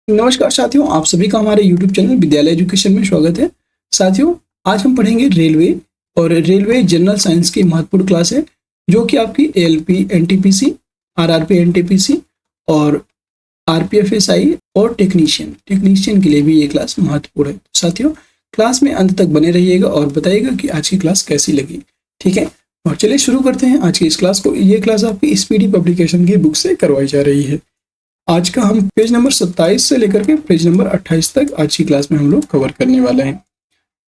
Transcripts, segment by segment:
नमस्कार साथियों, आप सभी का हमारे YouTube चैनल विद्यालय एजुकेशन में स्वागत है। साथियों, आज हम पढ़ेंगे रेलवे और रेलवे जनरल साइंस की महत्वपूर्ण क्लास है, जो कि आपकी एएलपी एनटीपीसी, आरआरपी एनटीपीसी और आरपीएफएसआई और टेक्नीशियन के लिए भी ये क्लास महत्वपूर्ण है। साथियों, क्लास में अंत तक बने रहिएगा और बताइएगा कि आज की क्लास कैसी लगी। ठीक है, और चलिए शुरू करते हैं आज की इस क्लास को। ये क्लास आपकी स्पीडी पब्लिकेशन की बुक से करवाई जा रही है। आज का हम पेज नंबर 27 से लेकर के पेज नंबर 28 तक आज की क्लास में हम लोग कवर करने वाले हैं।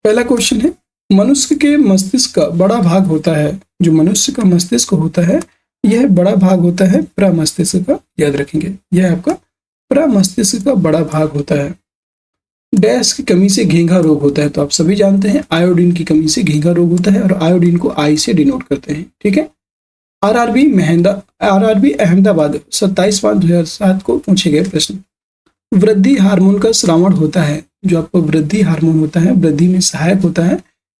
पहला क्वेश्चन है, मनुष्य के मस्तिष्क का बड़ा भाग होता है, जो मनुष्य का मस्तिष्क होता है यह बड़ा भाग होता है प्रमस्तिष्क का। याद रखेंगे, यह आपका प्रमस्तिष्क का बड़ा भाग होता है। डैश की कमी से घेंघा रोग होता है, तो आप सभी जानते हैं आयोडीन की कमी से घेंघा रोग होता है और आयोडीन को आई से डिनोट करते हैं। ठीक है, आरआरबी अहमदाबाद 27/5/2007 को पूछे गए प्रश्न। वृद्धि हार्मोन का स्रावण होता है, जो आपको वृद्धि हार्मोन होता है, वृद्धि में सहायक होता है,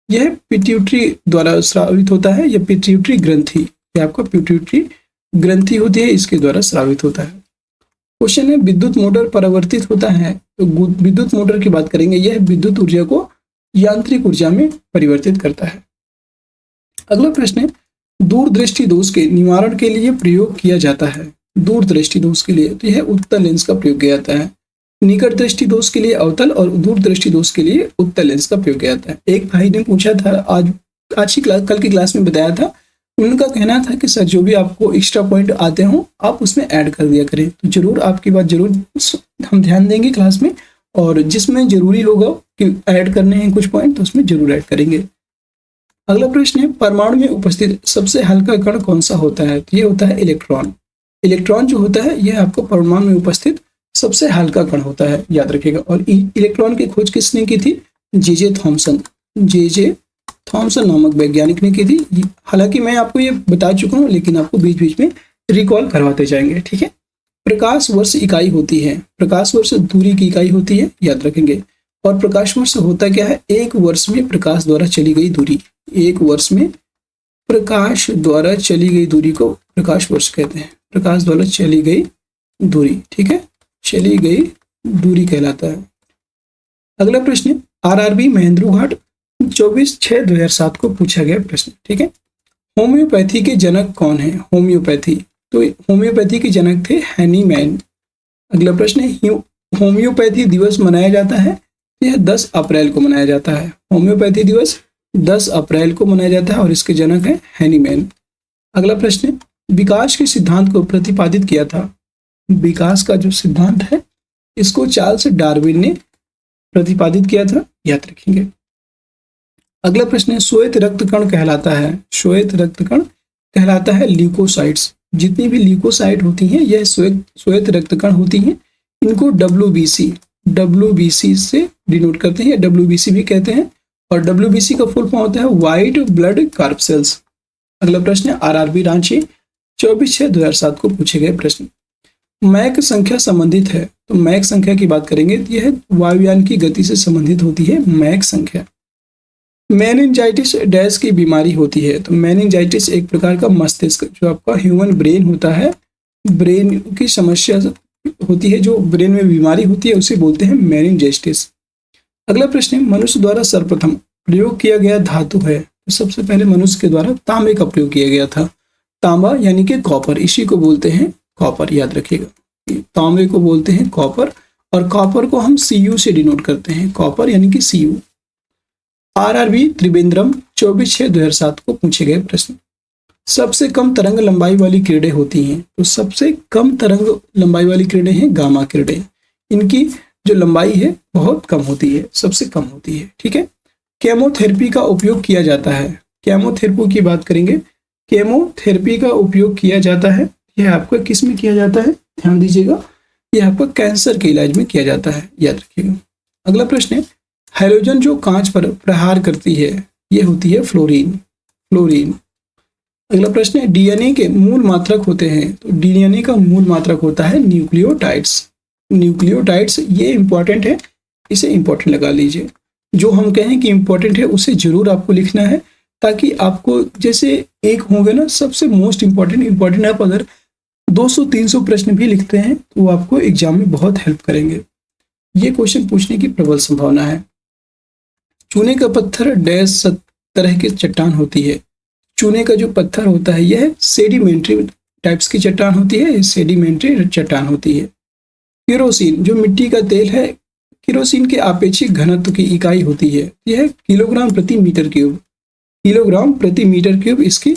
यह पिट्यूटरी द्वारा स्रावित होता है। यह पिट्यूटरी ग्रंथि, यह आपका पिट्यूटरी ग्रंथि होती है, इसके द्वारा स्रावित होता है। क्वेश्चन है, विद्युत मोटर परिवर्तित होता है, तो विद्युत मोटर की बात करेंगे, यह विद्युत ऊर्जा को यांत्रिक ऊर्जा में परिवर्तित करता है। अगला प्रश्न है, दूरदृष्टि दोष के निवारण के लिए प्रयोग किया जाता है। दूरदृष्टि दोष के लिए तो यह उत्तल लेंस का प्रयोग किया जाता है। निकट दृष्टि दोष के लिए अवतल और दूरदृष्टि दोष के लिए उत्तल लेंस का प्रयोग किया जाता है। एक भाई ने पूछा था, कल की क्लास में बताया था, उनका कहना था कि सर जो भी आपको एक्स्ट्रा पॉइंट आते हो आप उसमें ऐड कर दिया करें। तो जरूर आपकी बात जरूर हम ध्यान देंगे क्लास में, और जिसमें जरूरी होगा कि ऐड करने हैं कुछ पॉइंट तो उसमें जरूर ऐड करेंगे। अगला प्रश्न है, परमाणु में उपस्थित सबसे हल्का कण कौन सा होता है? तो ये होता है इलेक्ट्रॉन। इलेक्ट्रॉन जो होता है यह आपको परमाणु में उपस्थित सबसे हल्का कण होता है, याद रखिएगा। और इलेक्ट्रॉन की खोज किसने की थी? जे जे थॉमसन नामक वैज्ञानिक ने की थी। हालांकि मैं आपको ये बता चुका हूँ, लेकिन आपको बीच बीच में रिकॉल करवाते जाएंगे। ठीक है, प्रकाश वर्ष इकाई होती है, प्रकाश वर्ष दूरी की इकाई होती है, याद रखेंगे। और प्रकाश वर्ष होता क्या है? एक वर्ष में प्रकाश द्वारा चली गई दूरी। एक वर्ष में प्रकाश द्वारा चली गई दूरी को प्रकाश वर्ष कहते हैं। प्रकाश द्वारा चली गई दूरी, ठीक है, चली गई दूरी कहलाता है। अगला प्रश्न है, आरआरबी महेंद्रघाट 24/6/2007 को पूछा गया प्रश्न। ठीक है, होम्योपैथी के जनक कौन है? होम्योपैथी, तो होम्योपैथी के जनक थे हैनीमैन। अगला प्रश्न है, होम्योपैथी दिवस मनाया जाता है, यह 10 अप्रैल को मनाया जाता है। होम्योपैथी दिवस 10 अप्रैल को मनाया जाता है और इसके जनक है हैनीमैन। अगला प्रश्न है, विकास के सिद्धांत को प्रतिपादित किया था। विकास का जो सिद्धांत है इसको चार्ल्स डार्विन ने प्रतिपादित किया था, याद रखेंगे। अगला प्रश्न है, श्वेत रक्त कण कहलाता है, श्वेत रक्त कण कहलाता है ल्यूकोसाइट्स। जितनी भी ल्यूकोसाइट होती हैं यह श्वेत रक्त कण होती हैं। इनको डब्ल्यूबीसी से डिनोट करते हैं, या डब्ल्यूबीसी भी कहते हैं। और डब्ल्यूबीसी का फुल फॉर्म होता है व्हाइट ब्लड कार्पसेल्स। अगला प्रश्न है, आरआरबी रांची 24/6/2007 को पूछे गए प्रश्न। मैक संख्या संबंधित है, तो मैक संख्या की बात करेंगे तो यह वायुयान की गति से संबंधित होती है, मैक संख्या। मेनिंजाइटिस डैश की बीमारी होती है, तो मेनिंजाइटिस एक प्रकार का मस्तिष्क, जो आपका ह्यूमन ब्रेन होता है, ब्रेन की समस्या होती है, जो ब्रेन में बीमारी होती है उसे बोलते हैं मेनिंजाइटिस। अगला प्रश्न है, मनुष्य द्वारा सर्वप्रथम प्रयोग किया गया धातु है, तो सबसे पहले मनुष्य के द्वारा तांबे का प्रयोग किया गया था। तांबा यानी कि कॉपर, इसी को बोलते हैं कॉपर, याद रखिएगा। तांबे को बोलते हैं कॉपर, और कॉपर को हम Cu से डिनोट करते हैं, कॉपर यानी कि Cu। आरआरबी त्रिवेंद्रम 24/6/2007 को पूछे गए प्रश्न। सबसे कम तरंग लंबाई वाली किरणें होती हैं, तो सबसे कम तरंग लंबाई वाली किरणें हैं गामा किरणें। इनकी जो लंबाई है बहुत कम होती है, सबसे कम होती है। ठीक है, केमोथेरेपी का उपयोग किया जाता है। केमोथेरेपी की बात करेंगे, केमोथेरेपी का उपयोग किया जाता है, यह आपका किस में किया जाता है? ध्यान दीजिएगा, यह आपका कैंसर के इलाज में किया जाता है, याद रखिएगा। अगला प्रश्न है, हैलोजन जो कांच पर प्रहार करती है यह होती है फ्लोरीन। अगला प्रश्न है, डीएनए के मूल मात्रक होते हैं, तो डीएनए का मूल मात्रक होता है न्यूक्लियोटाइड्स। ये इंपॉर्टेंट है, इसे इंपॉर्टेंट लगा लीजिए। जो हम कहें कि इंपॉर्टेंट है उसे जरूर आपको लिखना है, ताकि आपको जैसे एक होंगे ना सबसे मोस्ट इंपॉर्टेंट, आप अगर 200-300 प्रश्न भी लिखते हैं तो वो आपको एग्जाम में बहुत हेल्प करेंगे। ये क्वेश्चन पूछने की प्रबल संभावना है। चूने का पत्थर डैश तरह की चट्टान होती है। चूने का जो पत्थर होता है यह सेडिमेंट्री टाइप्स की चट्टान होती है, सेडिमेंट्री चट्टान होती है। केरोसिन जो मिट्टी का तेल है, केरोसिन के आपेक्षिक घनत्व की इकाई होती है, यह किलोग्राम प्रति मीटर क्यूब। किलोग्राम प्रति मीटर क्यूब इसकी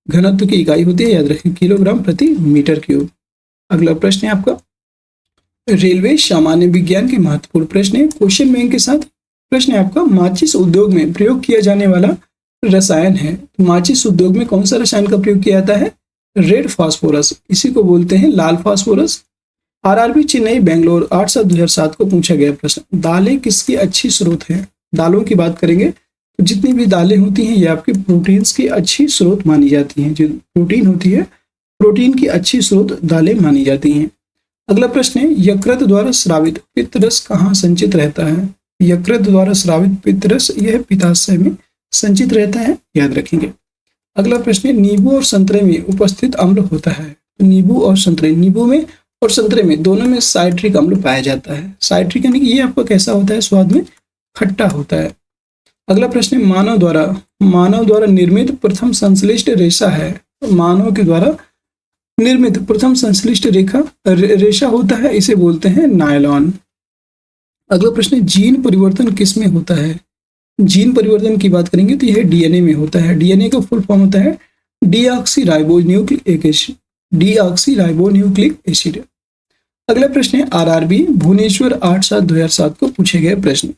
घनत्व की इकाई होती है, याद रखें, किलोग्राम प्रति मीटर क्यूब। अगला प्रश्न है आपका रेलवे सामान्य विज्ञान के महत्वपूर्ण प्रश्न है, क्वेश्चन बैंक के साथ। प्रश्न है आपका माचिस उद्योग में प्रयोग किया जाने वाला रसायन है। माचिस उद्योग में कौन सा रसायन का प्रयोग किया जाता है? रेड फास्फोरस, इसी को बोलते हैं लाल फास्फोरस। आरआरबी चेन्नई बेंगलोर 8/7/2007 को पूछा गया प्रश्न, दालें किसकी अच्छी स्रोत है? दालों की बात करेंगे तो जितनी भी दालें होती हैं ये आपके प्रोटीन्स की अच्छी स्रोत मानी जाती हैं। जो प्रोटीन होती है, प्रोटीन की अच्छी स्रोत दालें मानी जाती हैं। अगला प्रश्न है यकृत द्वारा स्रावित पित्तरस कहाँ संचित रहता है? यकृत द्वारा स्रावित पित्तरस यह पित्ताशय में संचित रहता है, याद रखेंगे। अगला प्रश्न है नींबू और संतरे में उपस्थित अम्ल होता है। नींबू और संतरे, नींबू में और संतरे में दोनों में साइट्रिक अम्ल पाया जाता है। साइट्रिक यानी कि ये आपका कैसा होता है? स्वाद में खट्टा होता है। अगला प्रश्न है मानव द्वारा निर्मित प्रथम संश्लिष्ट रेशा है। मानव के द्वारा निर्मित प्रथम संश्लिष्ट रेशा होता है, इसे बोलते हैं नायलॉन। अगला प्रश्न है जीन परिवर्तन किस में होता है? जीन परिवर्तन की बात करेंगे तो यह डीएनए में होता है। डीएनए का फुल फॉर्म होता है डीऑक्सीराइबोन्यूक्लिक एसिड, डीऑक्सीराइबोन्यूक्लिक एसिड। अगला प्रश्न है आरआरबी भुवनेश्वर 8/7/2007 को पूछे गए प्रश्न,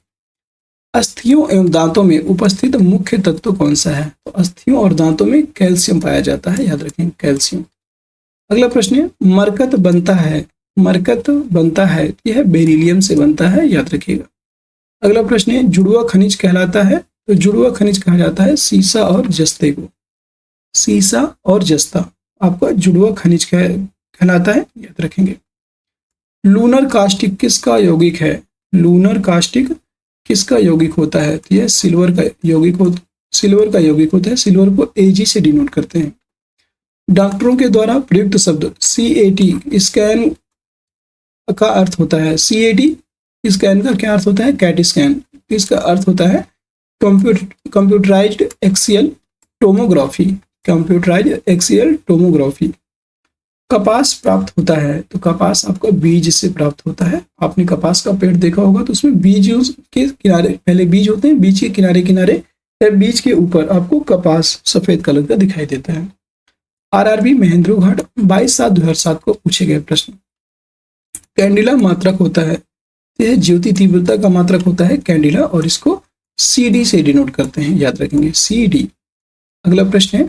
अस्थियों एवं दांतों में उपस्थित मुख्य तत्व कौन सा है? तो अस्थियों और दांतों में कैल्शियम पाया जाता है, याद रखें, कैल्शियम। अगला प्रश्न है मरकत बनता है, यह बेरिलियम से बनता है, याद रखिएगा। अगला प्रश्न है जुड़वा खनिज कहलाता है, तो जुड़वा खनिज कहा जाता है सीसा और जस्ते को। सीसा और जस्ता आपका जुड़वा खनिज कहलाता है, याद रखेंगे। लूनर कास्टिक किसका यौगिक है? लूनर कास्टिक किसका यौगिक होता है? तो यह सिल्वर का यौगिक होता है। सिल्वर को Ag से डिनोट करते हैं। डॉक्टरों के द्वारा प्रयुक्त शब्द CAT स्कैन का अर्थ होता है। CAT स्कैन का क्या अर्थ होता है? CAT scan. इसका अर्थ होता है computerised axial tomography. Computerised axial tomography. कपास प्राप्त होता है, तो कपास आपका बीज से प्राप्त होता है। आपने कपास का पेड़ देखा होगा तो उसमें बीज के किनारे, पहले बीज होते हैं, बीज के किनारे किनारे या बीज के ऊपर आपको कपास सफेद कलर का दिखाई देता है। आरआरबी महेंद्र घाट 22/7/2007 को पूछे गए प्रश्न, कैंडिला मात्रक होता है, यह ज्योति तीव्रता का मात्रक होता है कैंडिला, और इसको CD से डिनोट करते हैं, याद रखेंगे, CD। अगला प्रश्न है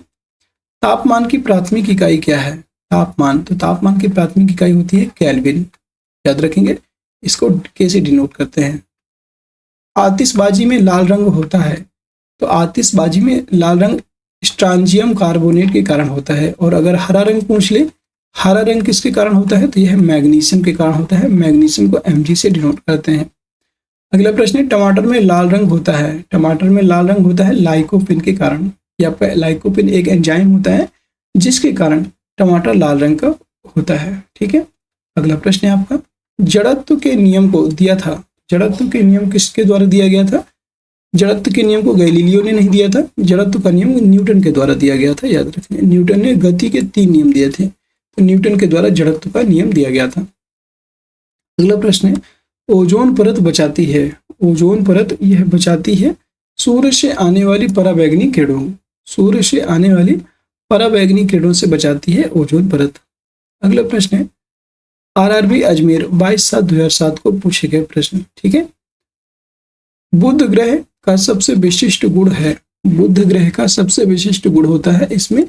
तापमान की प्राथमिक इकाई क्या है? तापमान, तो तापमान की प्राथमिक इकाई होती है केल्विन, याद रखेंगे, इसको K से डिनोट करते हैं। आतिशबाजी में लाल रंग होता है, तो आतिशबाजी में लाल रंग स्ट्रांजियम कार्बोनेट के कारण होता है। और अगर हरा रंग पूछ ले, हरा रंग किसके कारण होता है? तो यह मैग्नीशियम के कारण होता है। मैग्नीशियम को Mg से डिनोट करते हैं। अगला प्रश्न है टमाटर में लाल रंग होता है। टमाटर में लाल रंग होता है लाइकोपिन के कारण। या आपका लाइकोपिन एक एंजाइम होता है जिसके कारण टमाटर लाल रंग का होता है, ठीक है। अगला प्रश्न है आपका जड़त्व के नियम को दिया था। जड़त्व के नियम किसके द्वारा दिया गया था? जड़त्व के नियम को गैलीलियो ने नहीं दिया था, जड़त्व का नियम न्यूटन के द्वारा दिया गया था, याद रखिए। न्यूटन ने गति के 3 नियम दिए थे, तो न्यूटन के द्वारा जड़त्व का नियम दिया गया था। अगला प्रश्न है ओजोन परत बचाती है। ओजोन परत यह बचाती है सूर्य से आने वाली पराबैंगनी किरणों। सूर्य से आने वाली पराबैंगनी किरणों से बचाती है ओजोन परत। अगला प्रश्न है आरआरबी अजमेर 22/7/2007 को पूछे गए प्रश्न, ठीक है। बुध ग्रह का सबसे विशिष्ट गुण है। बुध ग्रह का सबसे विशिष्ट गुण होता है इसमें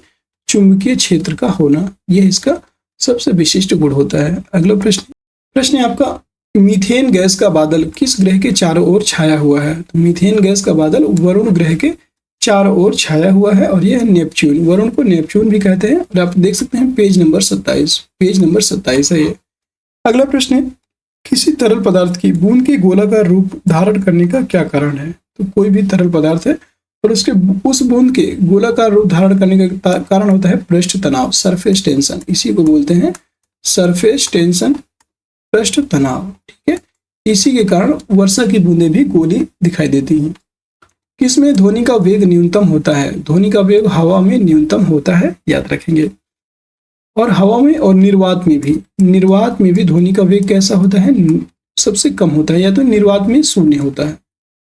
चुंबकीय क्षेत्र का होना, यह इसका सबसे विशिष्ट गुण होता है। अगला प्रश्न है आपका मीथेन गैस का बादल किस ग्रह के चारों ओर छाया हुआ है? तो मीथेन गैस का बादल वरुण ग्रह के चारों ओर छाया हुआ है और यह नेपच्यून, वरुण को नेपच्यून भी कहते हैं। और आप देख सकते हैं पेज नंबर 27 है ये। अगला प्रश्न है किसी तरल पदार्थ की बूंद के गोलाकार रूप धारण करने का क्या कारण है? तो कोई भी तरल पदार्थ है और उसके उस बूंद के गोलाकार रूप धारण करने का कारण होता है पृष्ठ तनाव, सरफेस टेंशन। इसी को बोलते हैं सरफेस टेंशन, पृष्ठ तनाव, ठीक है। इसी के कारण वर्षा की बूंदें भी गोली दिखाई देती हैं। किसमें ध्वनि का वेग न्यूनतम होता है? ध्वनि का वेग हवा में न्यूनतम होता है, याद रखेंगे। और हवा में और निर्वात में भी ध्वनि का वेग कैसा होता है? सबसे कम होता है, या तो निर्वात में शून्य होता है।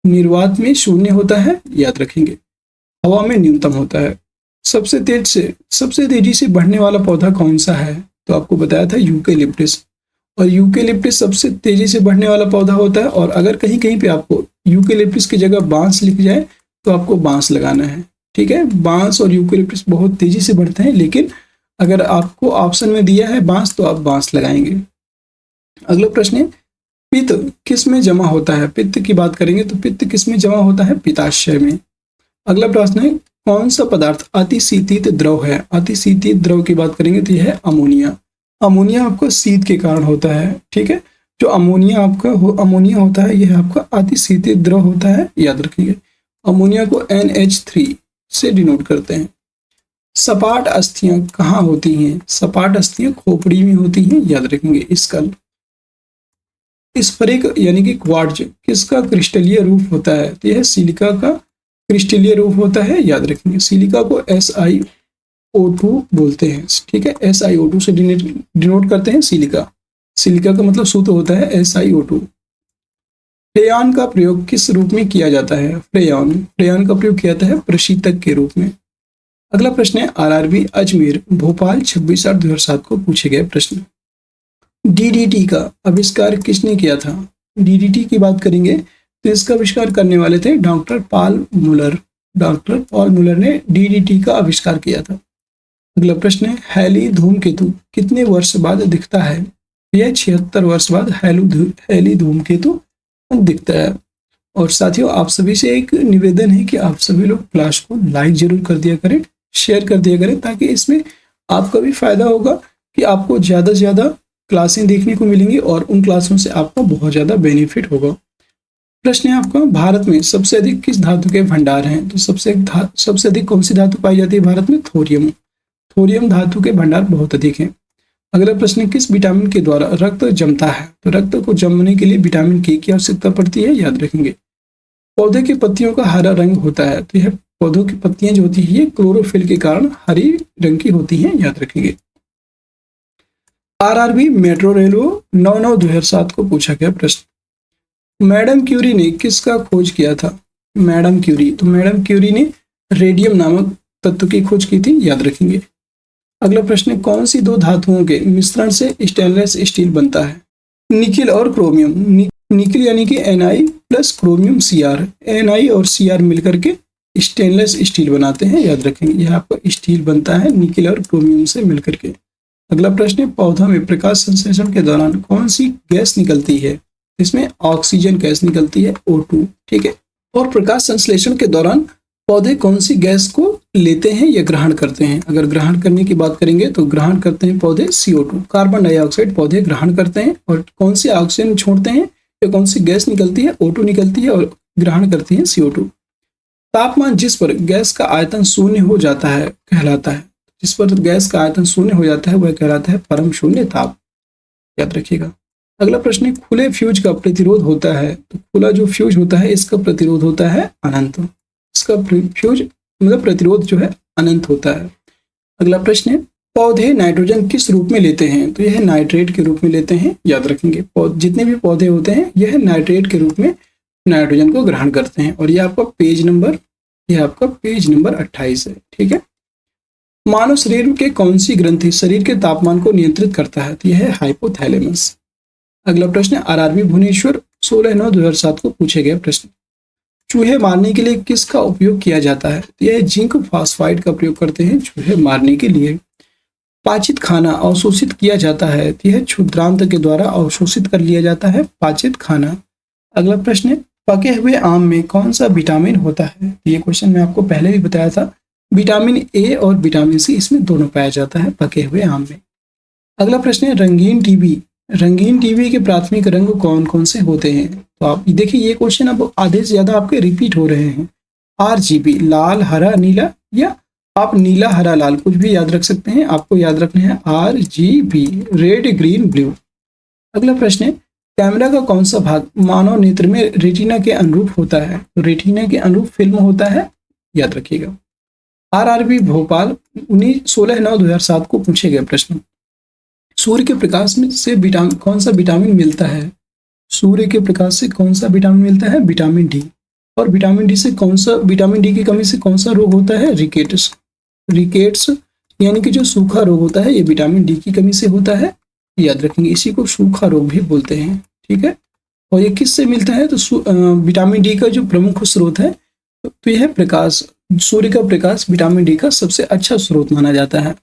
निर्वात में शून्य होता है, याद रखेंगे। हवा में न्यूनतम होता है। सबसे तेजी से बढ़ने वाला पौधा कौन सा है? तो आपको बताया था यूकेलिप्टस। और यूकेलिप्टस सबसे तेजी से बढ़ने वाला पौधा होता है। और अगर कहीं कहीं पे आपको यूकेलिप्टस की जगह बांस लिख जाए तो आपको बांस लगाना है, ठीक है। बांस और यूकेलिप्टस बहुत तेजी से बढ़ते हैं, लेकिन अगर आपको ऑप्शन में दिया है बांस तो आप बांस लगाएंगे। अगला प्रश्न है, पित्त किस में जमा होता है? पित्त की बात करेंगे तो पित्त किस में जमा होता है? पित्ताशय में। अगला प्रश्न है, कौन सा पदार्थ अतिशीतित द्रव है? अतिशीतित द्रव की बात करेंगे तो यह है अमोनिया। अमोनिया आपको शीत के कारण होता है, ठीक है। जो अमोनिया होता है यह आपका अतिशीतित द्रव होता है, याद रखिए। अमोनिया को NH3 से डिनोट करते हैं। सपाट अस्थियां कहाँ होती हैं? सपाट अस्थियां खोपड़ी में होती हैं, याद रखेंगे। स्फटिक यानी कि क्वार्ट्ज किसका क्रिस्टलीय रूप होता है? तो यह सिलिका का क्रिस्टलीय रूप होता है, याद रखेंगे। सिलिका को SiO2 बोलते हैं, ठीक है। SiO2 से डिनोट करते हैं सिलिका। सिलिका का मतलब सूत्र होता है SiO2। फ्रेयॉन का प्रयोग किस रूप में किया जाता है? फ्रेयॉन का प्रयोग किया जाता है प्रशीतक के रूप में। अगला प्रश्न है, RRB अजमेर भोपाल 26/8/2007 को पूछे गए प्रश्न। DDT का आविष्कार किसने किया था? DDT की बात करेंगे तो इसका आविष्कार करने वाले थे डॉक्टर पॉल मुलर। डॉक्टर पॉल मुलर ने DDT का आविष्कार किया था। अगला प्रश्न है, हैली धूमकेतु कितने वर्ष बाद दिखता है? यह 76 वर्ष बाद हैली धूमकेतु दिखता है। और साथियों, आप सभी से एक निवेदन है कि आप सभी लोग क्लास को लाइक जरूर कर दिया करें, शेयर कर दिया करें, ताकि इसमें आपका भी फायदा होगा कि आपको ज़्यादा से ज़्यादा क्लासें देखने को मिलेंगी और उन क्लासों से आपको बहुत ज़्यादा बेनिफिट होगा। प्रश्न है आपका, भारत में सबसे अधिक किस धातु के भंडार हैं? तो सबसे अधिक कौन सी धातु पाई जाती है भारत में? थोरियम। थोरियम धातु के भंडार बहुत अधिक हैं। अगला प्रश्न है, किस विटामिन के द्वारा रक्त जमता है? तो रक्त को जमने के लिए विटामिन के की आवश्यकता पड़ती है, याद रखेंगे। पौधे की पत्तियों का हरा रंग होता है, तो यह पौधों की पत्तियां जो होती है ये क्लोरोफिल के कारण हरी रंग की होती हैं, याद रखेंगे। RRB मेट्रो रेलवे 9/9/2007 को पूछा गया प्रश्न। मैडम क्यूरी ने किसका खोज किया था? मैडम क्यूरी ने रेडियम नामक तत्व की खोज की थी, याद रखेंगे। अगला प्रश्न है, कौन सी दो धातुओं के मिश्रण से स्टेनलेस स्टील बनता है? निकिल और क्रोमियम। निकिल यानी कि Na plus chromium Cr। Na और Cr मिलकर के स्टेनलेस स्टील बनाते हैं, याद रखेंगे। यह आपका स्टील बनता है निकिल और क्रोमियम से मिलकर के। अगला प्रश्न है, पौधा में प्रकाश संश्लेषण के दौरान कौन सी गैस निकलती है? इसमें ऑक्सीजन गैस निकलती है, O2, ठीक है। और प्रकाश संश्लेषण के दौरान पौधे कौन सी गैस को लेते हैं या ग्रहण करते हैं? अगर ग्रहण करने की बात करेंगे तो ग्रहण करते हैं पौधे CO2, कार्बन डाइऑक्साइड पौधे ग्रहण करते हैं। और कौन सी ऑक्सीजन छोड़ते हैं या कौन सी गैस निकलती है? O2 निकलती है और ग्रहण करती है CO2। तापमान जिस पर गैस का आयतन शून्य हो जाता है कहलाता है। जिस पर गैस का आयतन शून्य हो जाता है वह कहलाता है परम शून्य ताप, याद रखिएगा। अगला प्रश्न है, खुले फ्यूज का प्रतिरोध होता है? तो खुला जो फ्यूज होता है इसका प्रतिरोध होता है अनंत। इसका फ्यूज मतलब प्रतिरोध जो है अनंत होता है। अगला प्रश्न है, पौधे नाइट्रोजन किस रूप में लेते हैं? तो यह नाइट्रेट के रूप में लेते हैं, याद रखेंगे। जितने भी पौधे होते हैं यह नाइट्रेट के रूप में नाइट्रोजन को ग्रहण करते हैं। और यह आपका पेज नंबर 28 है, ठीक है। मानव शरीर के कौन सी ग्रंथि शरीर के तापमान को नियंत्रित करता है? तो यह है हाइपोथैलेमस। अगला प्रश्न है, RRB भुवनेश्वर 16/9/2007 को पूछे गए प्रश्न। चूहे मारने के लिए किसका उपयोग किया जाता है? तो यह जिंक फॉस्फाइड का प्रयोग करते हैं चूहे मारने के लिए। पाचित खाना अवशोषित किया जाता है, तो यह क्षुद्रांत के द्वारा अवशोषित कर लिया जाता है पाचित खाना। अगला प्रश्न है, पके हुए आम में कौन सा विटामिन होता है? ये क्वेश्चन मैं आपको पहले भी बताया था। विटामिन A और विटामिन C इसमें दोनों पाया जाता है पके हुए आम में। अगला प्रश्न है, रंगीन टीवी के प्राथमिक रंग कौन कौन से होते हैं? तो आप देखिए ये क्वेश्चन अब आधे से ज्यादा आपके रिपीट हो रहे हैं। RGB लाल हरा नीला, या आप नीला हरा लाल कुछ भी याद रख सकते हैं। आपको याद रखना है RGB रेड ग्रीन ब्लू। अगला प्रश्न है, कैमरा का कौन सा भाग मानव नेत्र में रेटिना के अनुरूप होता है? तो रेटिना के अनुरूप फिल्म होता है, याद रखिएगा। आरआरबी भोपाल 16/9/2007 को पूछे गए प्रश्न। सूर्य के प्रकाश में से कौन सा विटामिन मिलता है? सूर्य के प्रकाश से कौन सा विटामिन मिलता है? Vitamin D. और विटामिन डी की कमी से कौन सा रोग होता है? रिकेट्स यानी कि जो सूखा रोग होता है, ये विटामिन डी की कमी से होता है, याद रखेंगे। इसी को सूखा रोग भी बोलते हैं, ठीक है। और ये किससे मिलता है? तो विटामिन डी का जो प्रमुख स्रोत है, तो यह प्रकाश, सूर्य का प्रकाश विटामिन डी का सबसे अच्छा स्रोत माना जाता है।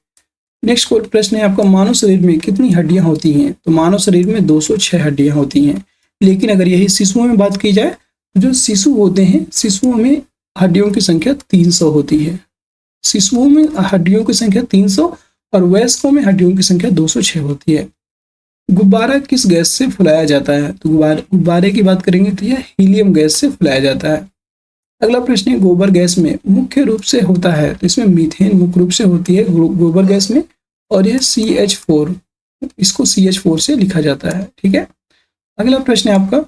नेक्स्ट प्रश्न है आपका, मानव शरीर में कितनी हड्डियां होती हैं? तो मानव शरीर में 206 हड्डियां होती हैं। लेकिन अगर यही शिशुओं में बात की जाए, तो जो शिशु होते हैं, शिशुओं में हड्डियों की संख्या 300 होती है। शिशुओं में हड्डियों की संख्या 300 और वयस्कों में हड्डियों की संख्या 206 होती है। गुब्बारा किस गैस से फुलाया जाता है? तो गुब्बारे की बात करेंगे तो यह हीलियम गैस से फुलाया जाता है। अगला प्रश्न है, गोबर गैस में मुख्य रूप से होता है, तो इसमें मीथेन मुख्य रूप से होती है गोबर गैस में, और यह CH4, इसको CH4 से लिखा जाता है, ठीक है। अगला प्रश्न है आपका,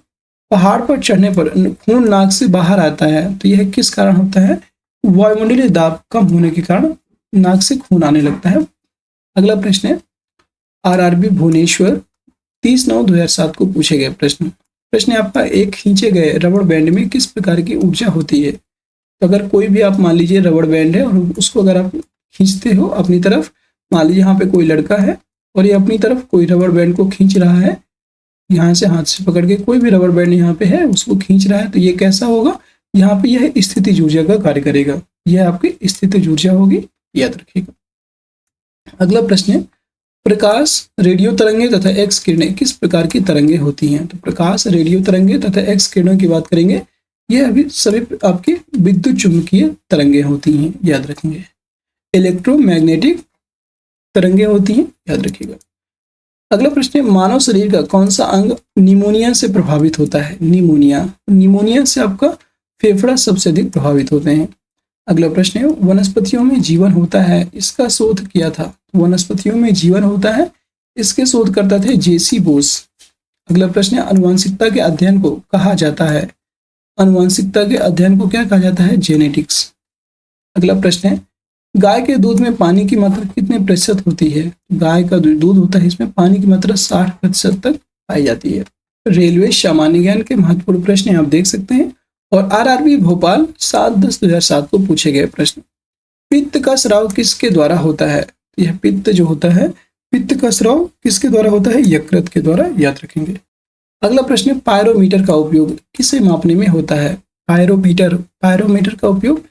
पहाड़ पर चढ़ने पर खून नाक से बाहर आता है, तो यह किस कारण होता है? वायुमंडलीय दाब कम होने के कारण नाक से खून आने लगता है। अगला प्रश्न है, आरआरबी भुवनेश्वर 30/9/2007 को पूछे गए प्रश्न है आपका, एक खींचे गए रबड़ बैंड में किस प्रकार की ऊर्जा होती है? तो अगर कोई भी आप मान लीजिए रबड़ बैंड है और उसको अगर आप खींचते हो अपनी तरफ, मान लीजिए यहाँ पे कोई लड़का है और ये अपनी तरफ कोई रबड़ बैंड को खींच रहा है, यहाँ से हाथ से पकड़ के कोई भी रबड़ बैंड यहाँ पे है उसको खींच रहा है, तो ये कैसा होगा? यहाँ पे यह स्थितिज ऊर्जा का कार्य करेगा, यह आपकी स्थितिज ऊर्जा होगी, याद रखिएगा। अगला प्रश्न है, प्रकाश, रेडियो तरंगे तथा एक्स किरणें किस प्रकार की तरंगे होती हैं? तो प्रकाश, रेडियो तरंगे तथा एक्स किरणों की बात करेंगे, यह अभी सभी आपकी विद्युत चुंबकीय तरंगे होती हैं, याद रखेंगे। इलेक्ट्रोमैग्नेटिक तरंगे होती हैं, याद रखिएगा। अगला प्रश्न है, मानव शरीर का कौन सा अंग निमोनिया से प्रभावित होता है? निमोनिया से आपका फेफड़ा सबसे अधिक प्रभावित होते हैं। अगला प्रश्न है, वनस्पतियों में जीवन होता है, इसका शोध किया था? वनस्पतियों में जीवन होता है, इसके शोधकर्ता थे JC बोस। अगला प्रश्न है, आनुवंशिकता के अध्ययन को कहा जाता है? आनुवंशिकता के अध्ययन को क्या कहा जाता है? जेनेटिक्स। अगला प्रश्न है, गाय के दूध में पानी की मात्रा कितने प्रतिशत होती है? गाय का दूध होता है, इसमें पानी की मात्रा 60% तक पाई जाती है। रेलवे सामान्य ज्ञान के महत्वपूर्ण प्रश्न आप देख सकते हैं। और आरआरबी भोपाल 7/10/2007 को पूछे गए प्रश्न, पित्त का स्राव किसके द्वारा होता है? यह पित्त जो होता है, पित्त का स्राव किसके द्वारा होता है? यकृत के द्वारा, याद रखेंगे। अगला प्रश्न है, पायरोमीटर का उपयोग किसे मापने में होता है? पायरोमीटर का उपयोग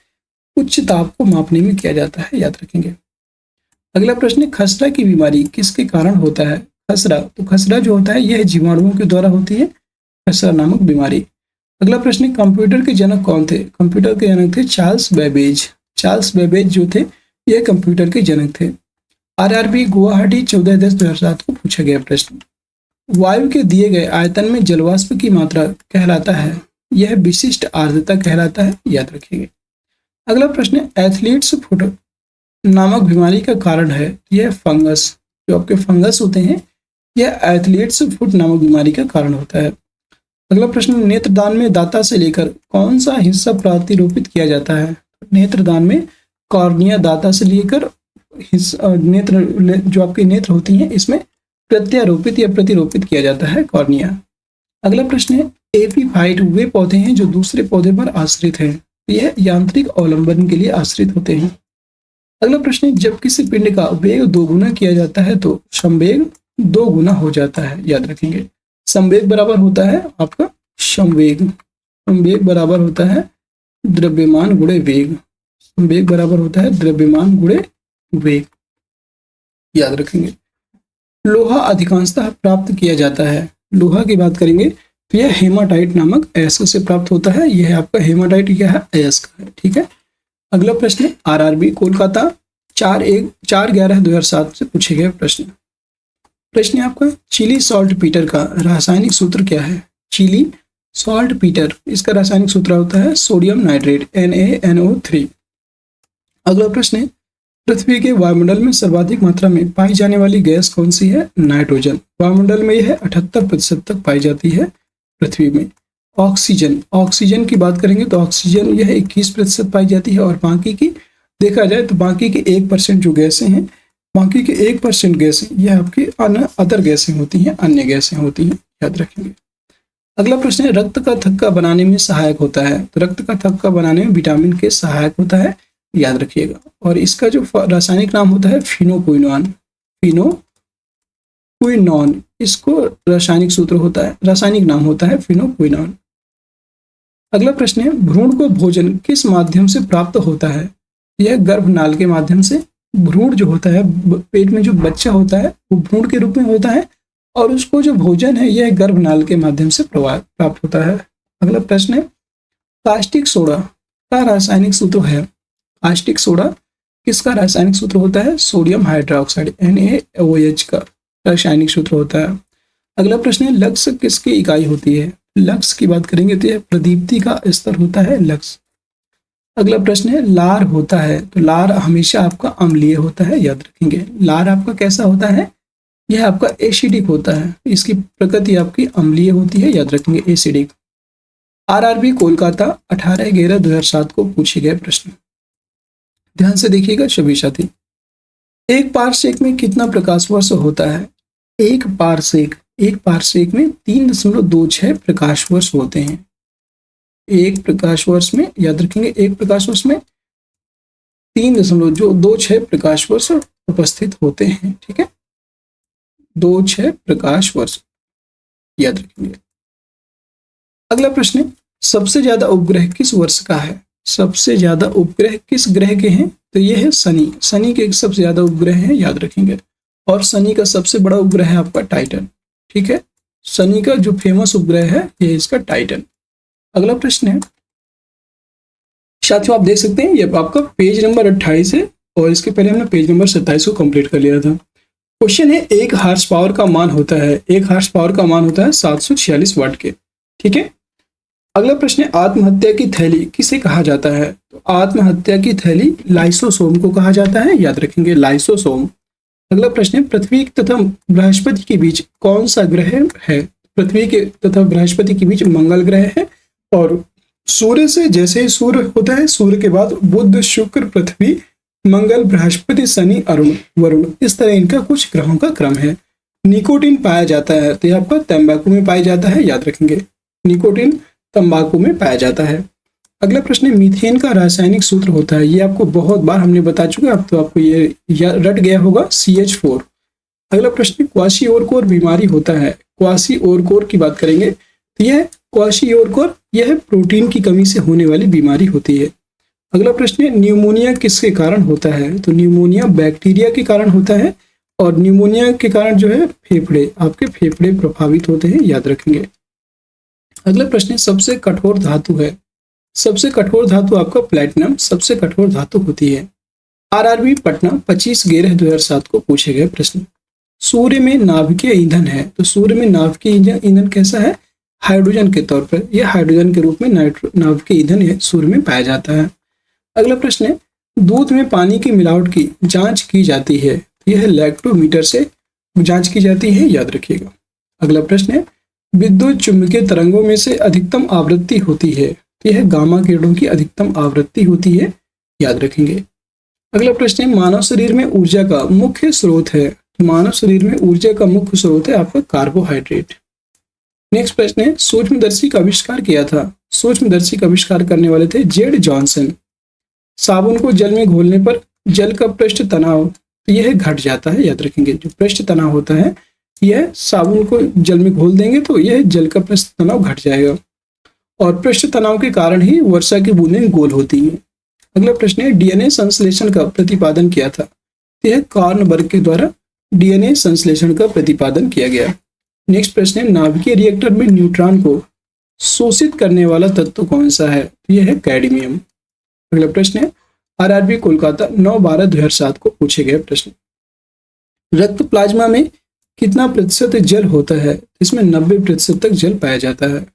उच्च ताप को मापने में किया जाता है, याद रखेंगे। अगला प्रश्न है, खसरा की बीमारी किसके कारण होता है? खसरा जो होता है यह जीवाणुओं के द्वारा होती है, खसरा नामक बीमारी। अगला प्रश्न है, कंप्यूटर के जनक कौन थे? कंप्यूटर के जनक थे चार्ल्स बेबेज जो थे, यह कंप्यूटर के जनक थे। आरआरबी गुवाहाटी 14/10/2007 को पूछा गया प्रश्न, वायु के दिए गए आयतन में जलवाष्प की मात्रा कहलाता है, यह विशिष्ट आर्द्रता कहलाता है, याद रखिएगा। अगला प्रश्न है, एथलीट्स फुट नामक बीमारी का कारण है, यह फंगस, जो आपके फंगस होते हैं, यह एथलीट्स फुट नामक बीमारी का कारण होता है। अगला प्रश्न, नेत्रदान में दाता से लेकर कौन सा हिस्सा प्रतिरोपित किया जाता है? नेत्रदान में कॉर्निया दाता से लेकर नेत्र, जो आपके नेत्र होती हैं, इसमें प्रत्यारोपित या प्रतिरोपित किया जाता है, कॉर्निया। अगला प्रश्न है, एपीफाइट वे पौधे हैं जो दूसरे पौधे पर आश्रित हैं, यह यांत्रिक अवलंबन के लिए आश्रित होते हैं। अगला प्रश्न है, जब किसी पिंड का वेग 2 गुना किया जाता है तो संवेग 2 गुना हो जाता है, याद रखेंगे। संवेग बराबर होता है आपका संवेग बराबर होता है द्रव्यमान गुणे वेग, संवेग बराबर होता है द्रव्यमान गुणे वेग, याद रखेंगे। लोहा अधिकांशतः प्राप्त किया जाता है, लोहा की बात करेंगे तो यह हेमाटाइट नामक अयस्क से प्राप्त होता है, यह आपका हेमाटाइट क्या है? अयस्क है, ठीक है। अगला प्रश्न है, आरआरबी कोलकाता 4/11/2007 से पूछे गए प्रश्न है आपका, चिली सॉल्ट पीटर का रासायनिक सूत्र क्या है? चिली सॉल्ट पीटर, इसका रासायनिक सूत्र होता है सोडियम नाइट्रेट, NaNO3। अगला प्रश्न है, पृथ्वी के वायुमंडल में सर्वाधिक मात्रा में पाई जाने वाली गैस कौन सी है? नाइट्रोजन। वायुमंडल में यह 78% तक पाई जाती है पृथ्वी में। ऑक्सीजन की बात करेंगे तो ऑक्सीजन यह 21% पाई जाती है, और बाकी की देखा जाए तो बाकी के 1% जो गैसें हैं, बाकी के 1% गैसें यह आपकी अदर गैसें होती हैं, अन्य गैसें होती हैं, याद रखेंगे। अगला प्रश्न है, रक्त का थक्का बनाने में सहायक होता है। तो रक्त का थक्का बनाने में विटामिन के सहायक होता है, याद रखिएगा। और इसका जो रासायनिक नाम होता है फिनोक्विनोन। इसको रासायनिक सूत्र होता है, रासायनिक नाम होता है फिनोक्विनोन। अगला प्रश्न है, भ्रूण को भोजन किस माध्यम से प्राप्त होता है? यह गर्भनाल के माध्यम से। भ्रूण जो होता है, पेट में जो बच्चा होता है वो भ्रूण के रूप में होता है, और उसको जो भोजन है यह गर्भनाल के माध्यम से प्राप्त होता है। अगला प्रश्न है, कास्टिक सोडा का रासायनिक सूत्र है। कास्टिक सोडा किसका रासायनिक सूत्र होता है? सोडियम हाइड्रोक्साइड NaOH का रासायनिक सूत्र होता है। अगला प्रश्न है, लक्स किसकी इकाई होती है? लक्स की बात करेंगे तो यह प्रदीप्ति का स्तर होता है, लक्स। अगला प्रश्न है, लार होता है। तो लार हमेशा आपका अम्लीय होता है, याद रखेंगे। लार आपका कैसा होता है? यह आपका एसिडिक होता है, इसकी प्रकृति आपकी अम्लीय होती है, याद रखेंगे, एसिडिक। RRB कोलकाता 18/11/2007 को पूछे गए प्रश्न, ध्यान से देखिएगा सभी साथी। एक पारसेक में कितना प्रकाश वर्ष होता है? एक पारसेक में 3.26 प्रकाश वर्ष होते हैं। एक प्रकाश वर्ष में, याद रखेंगे, एक प्रकाश वर्ष में 3.26 प्रकाश वर्ष उपस्थित होते हैं, ठीक है, 26 प्रकाश वर्ष, याद रखेंगे। अगला प्रश्न है, सबसे ज्यादा उपग्रह किस वर्ष का है? सबसे ज्यादा उपग्रह किस ग्रह के हैं? तो यह है शनि। शनि के सबसे ज्यादा उपग्रह हैं, याद रखेंगे। और शनि का सबसे बड़ा उपग्रह है आपका टाइटन, ठीक है। शनि का जो फेमस उपग्रह है यह इसका टाइटन। अगला प्रश्न है, साथियों आप देख सकते हैं ये आपका पेज नंबर 28 है, और इसके पहले हमने पेज नंबर 27 को कंप्लीट कर लिया था। क्वेश्चन है, एक हार्स पावर का मान होता है, एक हार्स पावर का मान होता है 746 वाट के, ठीक है। अगला प्रश्न है, आत्महत्या की थैली किसे कहा जाता है? तो आत्महत्या की थैली लाइसोसोम को कहा जाता है, याद रखेंगे, लाइसोसोम। अगला प्रश्न है, पृथ्वी तथा बृहस्पति के बीच कौन सा ग्रह है? पृथ्वी के तथा बृहस्पति के बीच मंगल ग्रह है, और सूर्य से जैसे ही सूर्य होता है, सूर्य के बाद बुध, शुक्र, पृथ्वी, मंगल, बृहस्पति, शनि, अरुण, वरुण, इस तरह इनका कुछ ग्रहों का क्रम है। निकोटिन पाया जाता है, तो यह आपका तंबाकू में पाया जाता है, याद रखेंगे, निकोटिन तंबाकू में पाया जाता है। अगला प्रश्न है, मीथेन का रासायनिक सूत्र होता है, ये आपको बहुत बार हमने बता चुके हैं, अब तो आपको ये रट गया होगा, CH4। अगला प्रश्न, क्वाशियोरकोर बीमारी होता है। क्वाशियोरकोर की बात करेंगे तो यह क्वाशियोरकोर यह प्रोटीन की कमी से होने वाली बीमारी होती है। अगला प्रश्न है, न्यूमोनिया किसके कारण होता है? तो न्यूमोनिया बैक्टीरिया के कारण होता है, और न्यूमोनिया के कारण जो है फेफड़े, आपके फेफड़े प्रभावित होते हैं, याद रखेंगे। अगला प्रश्न है, सबसे कठोर धातु है। सबसे कठोर धातु आपका प्लैटिनम सबसे कठोर धातु होती है। RRB पटना 25/11/2007 को पूछे गए प्रश्न, सूर्य में नाभिकीय ईंधन है। तो सूर्य में नाभिकीय ईंधन कैसा है? हाइड्रोजन के तौर पर, यह हाइड्रोजन के रूप में नाभिकीय ईंधन सूर्य में पाया जाता है। अगला प्रश्न है, दूध में पानी की मिलावट की जांच की जाती है, यह लैक्टोमीटर से जांच की जाती है, याद रखिएगा। अगला प्रश्न है, विद्युत चुंबकीय तरंगों में से अधिकतम आवृत्ति होती है, यह गामा किरणों की अधिकतम आवृत्ति होती है, याद रखेंगे। अगला प्रश्न है, मानव शरीर में ऊर्जा का मुख्य स्रोत है। मानव शरीर में ऊर्जा का मुख्य स्रोत है आपका कार्बोहाइड्रेट। नेक्स्ट प्रश्न है, सूक्ष्मदर्शी का आविष्कार किया था। सूक्ष्मदर्शी का आविष्कार करने वाले थे जेड जॉनसन। साबुन को जल में घोलने पर जल का पृष्ठ तनाव यह घट जाता है, याद रखेंगे। जो पृष्ठ तनाव होता है, यह साबुन को जल में घोल देंगे तो यह जल का पृष्ठ तनाव घट जाएगा, और पृष्ठ तनाव के कारण ही वर्षा की बूंदें गोल होती हैं। अगला प्रश्न है, डीएनए संश्लेषण का प्रतिपादन किया था। यह कार्नबर्ग के द्वारा डीएनए संश्लेषण का प्रतिपादन किया गया। नेक्स्ट प्रश्न है, नाभिकीय रिएक्टर में न्यूट्रॉन को शोषित करने वाला तत्व कौन सा है? यह है कैडमियम। अगला प्रश्न है, RRB कोलकाता 9/12/2007 को पूछे गए प्रश्न, रक्त प्लाज्मा में कितना प्रतिशत जल होता है? इसमें 90% तक जल पाया जाता है।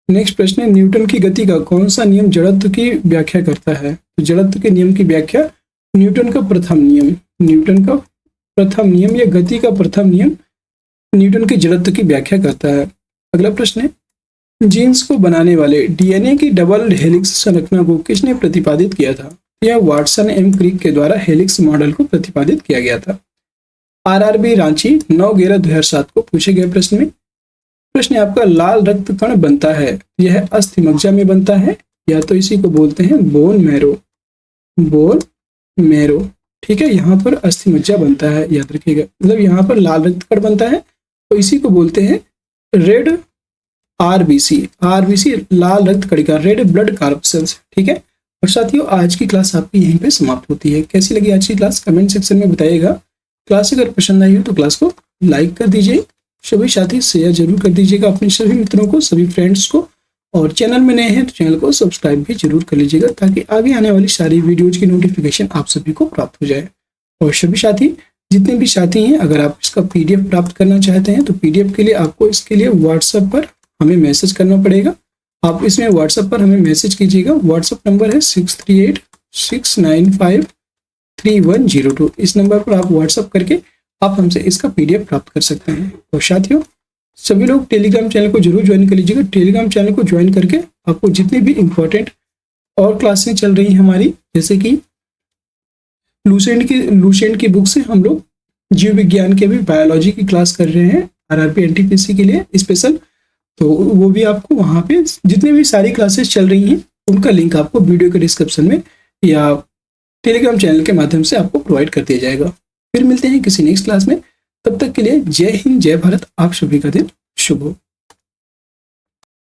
नेक्स्ट प्रश्न है, न्यूटन की गति का कौन सा नियम जड़त्व की व्याख्या करता है? तो जड़त्व के नियम की व्याख्या न्यूटन का प्रथम नियम, न्यूटन का प्रथम नियम या गति का प्रथम नियम न्यूटन के जड़त्व की व्याख्या करता है। अगला प्रश्न है, जीन्स को बनाने वाले डीएनए की डबल हेलिक्स संरचना को किसने प्रतिपादित किया था? यह वाटसन एम क्रिक के द्वारा हेलिक्स मॉडल को प्रतिपादित किया गया था। आरआरबी रांची 9/11/2007 को पूछे गए प्रश्न में प्रश्न है आपका, लाल रक्त कण बनता है, यह अस्थि मज्जा में बनता है या तो इसी को बोलते हैं बोन मैरो, बोन मैरो, ठीक है। यहाँ पर अस्थि मज्जा बनता है, याद रखिएगा। मतलब यहाँ पर लाल रक्त कण बनता है तो इसी को बोलते हैं रेड आरबीसी, आरबीसी लाल रक्त कणिका, रेड ब्लड कार्पसेल्स, ठीक है। और साथियों, आज की क्लास आपकी यहीं पे समाप्त होती है। कैसी लगी आज की क्लास कमेंट सेक्शन में बताइएगा। क्लास अगर पसंद आई हो तो क्लास को लाइक कर दीजिए, सभी साथी शेयर जरूर कर दीजिएगा अपने सभी मित्रों को, सभी फ्रेंड्स को, और चैनल में नए हैं तो चैनल को सब्सक्राइब भी जरूर कर लीजिएगा ताकि आगे आने वाली सारी वीडियोज की नोटिफिकेशन आप सभी को प्राप्त हो जाए। और सभी साथी, जितने भी साथी हैं, अगर आप इसका पीडीएफ प्राप्त करना चाहते हैं तो पीडीएफ के लिए आपको इसके लिए व्हाट्सएप पर हमें मैसेज करना पड़ेगा। आप इसमें व्हाट्सएप पर हमें मैसेज कीजिएगा। व्हाट्सएप नंबर है 6386953102। इस नंबर पर आप व्हाट्सएप करके आप हमसे इसका पीडीएफ प्राप्त कर सकते हैं। और साथियों, सभी लोग टेलीग्राम चैनल को जरूर ज्वाइन कर लीजिएगा। टेलीग्राम चैनल को ज्वाइन करके आपको जितनी भी इंपॉर्टेंट और क्लासें चल रही हैं हमारी, जैसे कि लूसेंट की बुक से हम लोग जीव विज्ञान के भी बायोलॉजी की क्लास कर रहे हैं आरआरबी एनटीपीसी के लिए स्पेशल, तो वो भी आपको वहाँ पे जितनी भी सारी क्लासेस चल रही हैं उनका लिंक आपको वीडियो के डिस्क्रिप्शन में या टेलीग्राम चैनल के माध्यम से आपको प्रोवाइड कर दिया जाएगा। फिर मिलते हैं किसी नेक्स्ट क्लास में, तब तक के लिए जय हिंद, जय भारत। आप सभी का दिन शुभ हो।